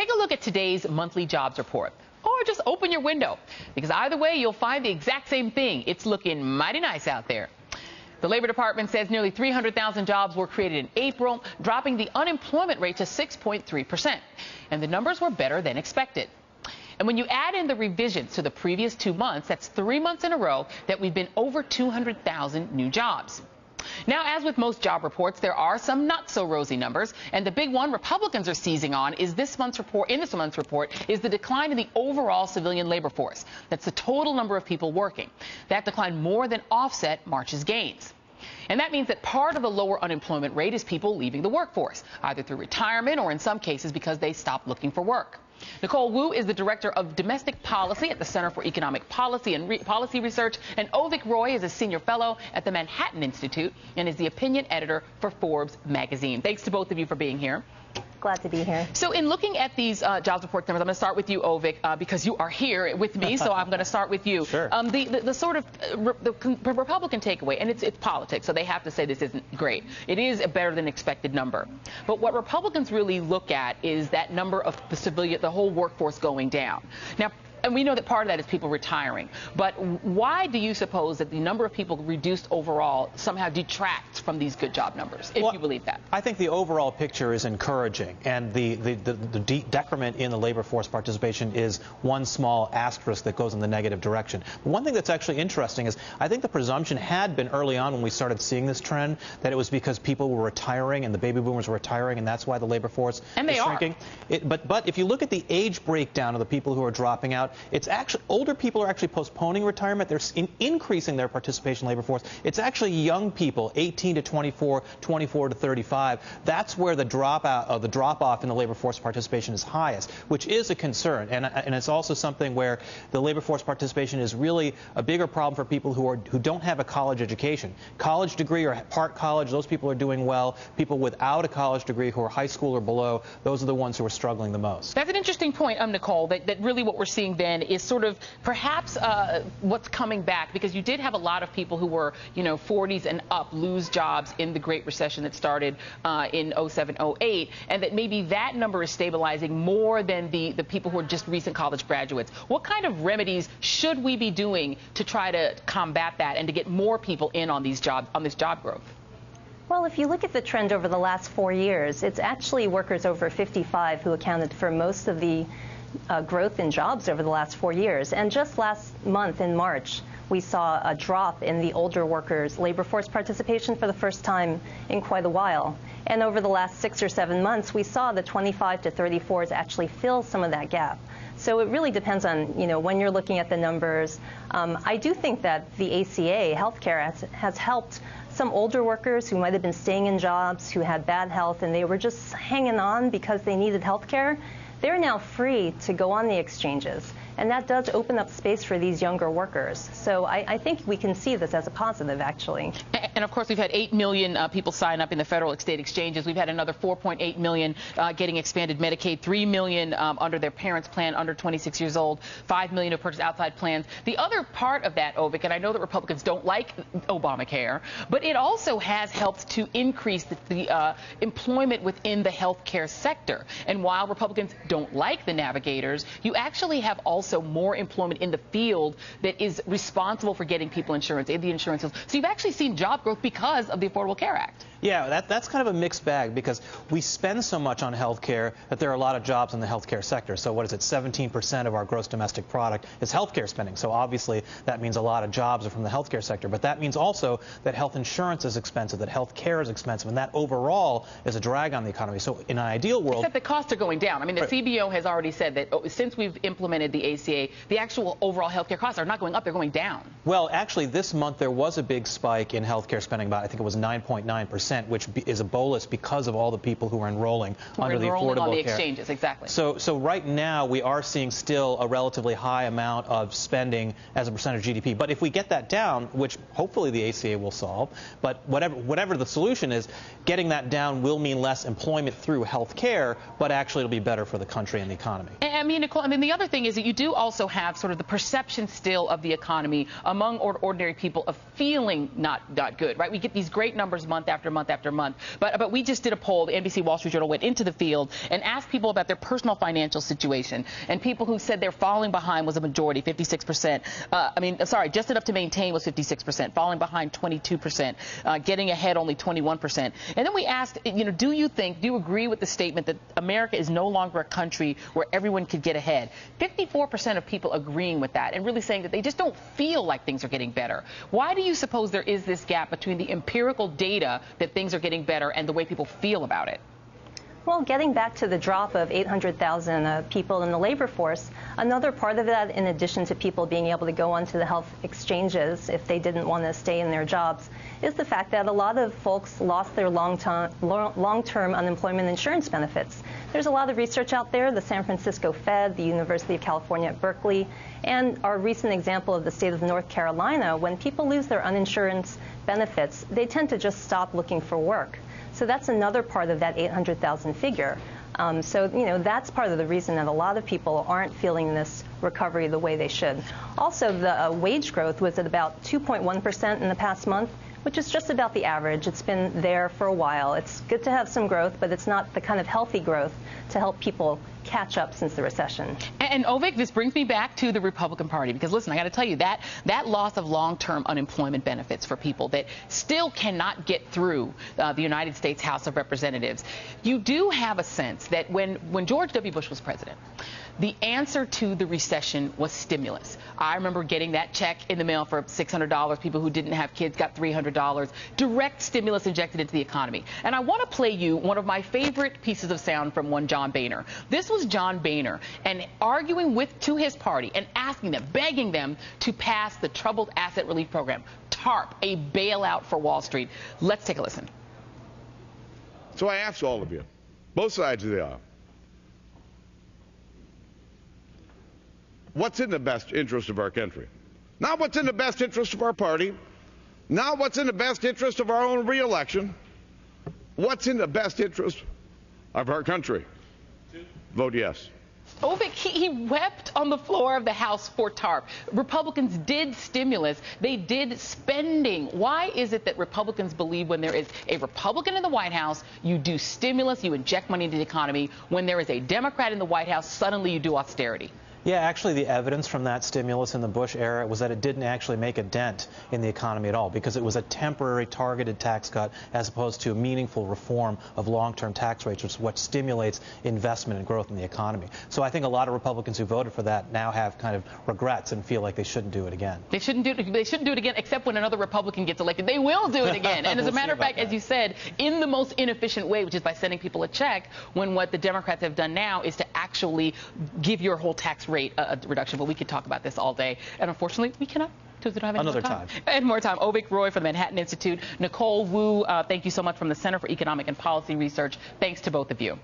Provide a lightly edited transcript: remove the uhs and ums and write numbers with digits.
Take a look at today's monthly jobs report. Or just open your window, because either way, you'll find the exact same thing. It's looking mighty nice out there. The Labor Department says nearly 300,000 jobs were created in April, dropping the unemployment rate to 6.3%. And the numbers were better than expected. And when you add in the revisions to the previous 2 months, that's 3 months in a row that we've been over 200,000 new jobs. Now, as with most job reports, there are some not so rosy numbers, and the big one Republicans are seizing on is this month's report is the decline in the overall civilian labor force. That's the total number of people working. That decline more than offset March's gains. And that means that part of the lower unemployment rate is people leaving the workforce, either through retirement or in some cases because they stopped looking for work. Nicole Wu is the Director of Domestic Policy at the Center for Economic Policy and Policy Research, and Avik Roy is a Senior Fellow at the Manhattan Institute and is the Opinion Editor for Forbes magazine. Thanks to both of you for being here. Glad to be here. So in looking at these jobs report numbers, I'm going to start with you, Avik, because you are here with me, so I'm going to start with you. Sure. The sort of the Republican takeaway, and it's politics, so they have to say this isn't great. It is a better than expected number. But what Republicans really look at is that number of the whole workforce going down. Now, and we know that part of that is people retiring. But why do you suppose that the number of people reduced overall somehow detracts from these good job numbers, if you believe that? I think the overall picture is encouraging, and the decrement in the labor force participation is one small asterisk that goes in the negative direction. But one thing that's actually interesting is I think the presumption had been early on when we started seeing this trend that it was because people were retiring and the baby boomers were retiring, and that's why the labor force is shrinking. But if you look at the age breakdown of the people who are dropping out, it's actually older people are actually postponing retirement. They're increasing their participation in the labor force. It's actually young people, 18 to 24, 24 to 35. That's where the drop off in the labor force participation is highest, which is a concern. And it's also something where the labor force participation is really a bigger problem for people who don't have a college education. College degree or part college, those people are doing well. People without a college degree who are high school or below, those are the ones who are struggling the most. That's an interesting point, Nicole, that really what we're seeing then is sort of perhaps what's coming back, because you did have a lot of people who were, 40s and up lose jobs in the Great Recession that started in 07, 08, and that maybe that number is stabilizing more than the people who are just recent college graduates. What kind of remedies should we be doing to try to combat that and to get more people in on this job growth? Well, if you look at the trend over the last 4 years, it's actually workers over 55 who accounted for most of the growth in jobs over the last 4 years. And just last month in March, we saw a drop in the older workers' labor force participation for the first time in quite a while. And over the last 6 or 7 months, we saw the 25 to 34s actually fill some of that gap. So it really depends on, when you're looking at the numbers. I do think that the ACA, healthcare, has helped some older workers who might have been staying in jobs, who had bad health, and they were just hanging on because they needed healthcare. They're now free to go on the exchanges, and that does open up space for these younger workers. So I think we can see this as a positive, actually. And of course, we've had 8 million people sign up in the federal state exchanges. We've had another 4.8 million getting expanded Medicaid, 3 million under their parents' plan under 26 years old, 5 million who purchased outside plans. The other part of that, Avik, and I know that Republicans don't like Obamacare, but it also has helped to increase the employment within the healthcare sector. And while Republicans don't like the navigators, you actually have also more employment in the field that is responsible for getting people insurance in the insurance field. So you've actually seen job growth because of the Affordable Care Act. Yeah, that's kind of a mixed bag, because we spend so much on health care that there are a lot of jobs in the healthcare sector. So what is it, 17% of our gross domestic product is healthcare spending. So obviously that means a lot of jobs are from the healthcare sector. But that means also that health insurance is expensive, that health care is expensive, and that overall is a drag on the economy. So in an ideal world... Except the costs are going down. I mean, the CBO has already said that since we've implemented the ACA, the actual overall healthcare costs are not going up, they're going down. Well, actually, this month there was a big spike in healthcare spending, I think it was 9.9%, which is a bolus because of all the people who are enrolling under the Affordable Care. On the exchanges, exactly. So right now we are seeing still a relatively high amount of spending as a percentage of GDP. But if we get that down, which hopefully the ACA will solve, but whatever the solution is, getting that down will mean less employment through health care, but actually it'll be better for the country and the economy. I mean, Nicole, the other thing is that you do also have sort of the perception still of the economy among ordinary people of feeling not good, right? We get these great numbers month after month. month after month. But we just did a poll. The NBC Wall Street Journal went into the field and asked people about their personal financial situation. And people who said they're falling behind was a majority, 56%. Just enough to maintain was 56%. Falling behind, 22%. Getting ahead, only 21%. And then we asked, do you agree with the statement that America is no longer a country where everyone could get ahead? 54% of people agreeing with that and really saying that they just don't feel like things are getting better. Why do you suppose there is this gap between the empirical data that things are getting better and the way people feel about it? Well, getting back to the drop of 800,000 people in the labor force, another part of that, in addition to people being able to go onto the health exchanges if they didn't want to stay in their jobs, is the fact that a lot of folks lost their long-term unemployment insurance benefits. There's a lot of research out there, the San Francisco Fed, the University of California at Berkeley, and our recent example of the state of North Carolina. When people lose their uninsured benefits, they tend to just stop looking for work. So that's another part of that 800,000 figure. That's part of the reason that a lot of people aren't feeling this recovery the way they should. Also, the wage growth was at about 2.1% in the past month, which is just about the average. It's been there for a while. It's good to have some growth, but it's not the kind of healthy growth to help people catch up since the recession. And Avik, this brings me back to the Republican Party, because listen, I got to tell you that loss of long-term unemployment benefits for people that still cannot get through the United States House of Representatives. You do have a sense that when George W. Bush was president, the answer to the recession was stimulus. I remember getting that check in the mail for $600. People who didn't have kids got $300. Direct stimulus injected into the economy. And I want to play you one of my favorite pieces of sound from one John Boehner. This was John Boehner and arguing to his party and asking them, begging them to pass the Troubled Asset Relief Program, TARP, a bailout for Wall Street. Let's take a listen. So I ask all of you, both sides of the aisle, what's in the best interest of our country? Not what's in the best interest of our party, not what's in the best interest of our own re-election. What's in the best interest of our country? Vote yes. Avik, he wept on the floor of the House for TARP. Republicans did stimulus. They did spending. Why is it that Republicans believe when there is a Republican in the White House, you do stimulus, you inject money into the economy? When there is a Democrat in the White House, suddenly you do austerity? Yeah, actually, the evidence from that stimulus in the Bush era was that it didn't actually make a dent in the economy at all, because it was a temporary targeted tax cut as opposed to a meaningful reform of long-term tax rates, which is what stimulates investment and growth in the economy. So I think a lot of Republicans who voted for that now have kind of regrets and feel like they shouldn't do it again. They shouldn't do it again, except when another Republican gets elected. They will do it again. And as a matter of fact, as you said, in the most inefficient way, which is by sending people a check, when what the Democrats have done now is to actually give your whole tax rate a reduction. But we could talk about this all day, and unfortunately we cannot, because we don't have any more time. And more time. Avik Roy from the Manhattan Institute, Nicole Wu, thank you so much, from the Center for Economic and Policy Research. Thanks to both of you.